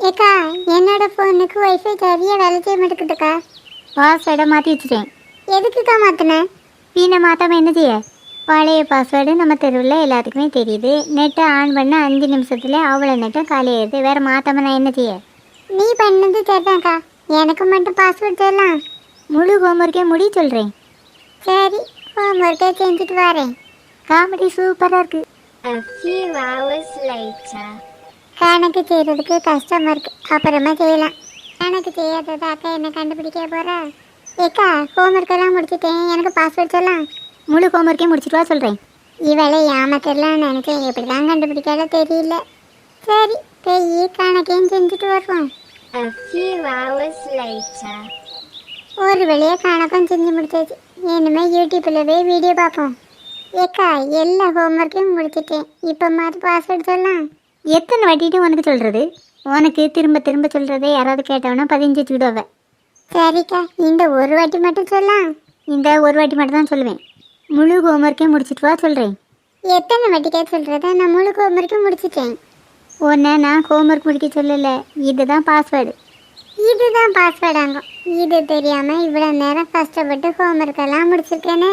ஏக்கா என்னோட ஃபோனுக்கு ஒய்ஃபை சரியாக வேலை செய்ய மாட்டேங்குதுக்கா. பாஸ்வேர்டை மாற்றி வச்சுட்டேன். எதுக்குக்கா மாற்றினேன்? பின்ன மாற்றாமல் என்ன செய்ய? பழைய பாஸ்வேர்டு நம்ம தெருவில் எல்லாத்துக்குமே தெரியுது. நெட்டை ஆன் பண்ண 5 நிமிஷத்துல அவ்வளோ நெட்டும் காலியாயிருது. வேறு மாற்றாமல் நான் என்ன செய்ய? நீ பண்ணது சரிதான்க்கா. எனக்கு மட்டும் பாஸ்வேர்ட் சொல்லலாம். முழு ஹோம்ஒர்க்கே முடி சொல்கிறேன். சரி, ஹோம்ஒர்க்கே செஞ்சுட்டு வரேன். காமெடி சூப்பராக இருக்குது. A few hours later. கணக்கு செய்கிறதுக்கு கஷ்டமாக இருக்குது, அப்புறமா செய்யலாம். கணக்கு செய்யாதது அக்கா என்ன கண்டுபிடிக்க போகிறா? ஏக்கா ஹோம்ஒர்க்கெல்லாம் முடிச்சுட்டேன், எனக்கு பாஸ்வேர்ட் சொல்லலாம். முழு ஹோம்ஒர்க்கே முடிச்சிட்டு வா சொல்கிறேன். இவளை ஏமாத்திரலாம்னு நினச்சேன், எப்படி தான் கண்டுபிடிக்காத தெரியல. சரி, போய் கணக்கையும் செஞ்சுட்டு வருவோம். A few hours later. ஒரு வழியாக கணக்கும் செஞ்சு முடிச்சாச்சு. இனிமேல் யூடியூப்பில் போய் வீடியோ பார்ப்போம். ஏக்கா எல்லா ஹோம்ஒர்க்கையும் முடிச்சிட்டேன், இப்போ மாதிரி பாஸ்வேர்ட் சொல்லலாம். எத்தனை வாட்டிட்டு உனக்கு சொல்கிறது? உனக்கு திரும்ப திரும்ப சொல்கிறதே யாராவது கேட்டவனா 15 வச்சுக்கிடுவ. சரிக்கா, இந்த ஒரு வாட்டி மட்டும் சொல்லலாம். இந்த ஒரு வாட்டி மட்டும் தான் சொல்லுவேன். முழு ஹோம்ஒர்க்கே முடிச்சிட்டு வா சொல்கிறேன். எத்தனை வாட்டிக்கா சொல்கிறத? நான் முழு ஹோம்ஒர்க்கும் முடிச்சிட்டேன். உன்னை நான் ஹோம்ஒர்க் முடிக்க சொல்லலை, இதுதான் பாஸ்வேர்டு. இதுதான் பாஸ்வேர்டாங்க. இது தெரியாமல் இவ்வளோ நேரம் கஷ்டப்பட்டு ஹோம்ஒர்க்கெல்லாம் முடிச்சிருக்கேனே.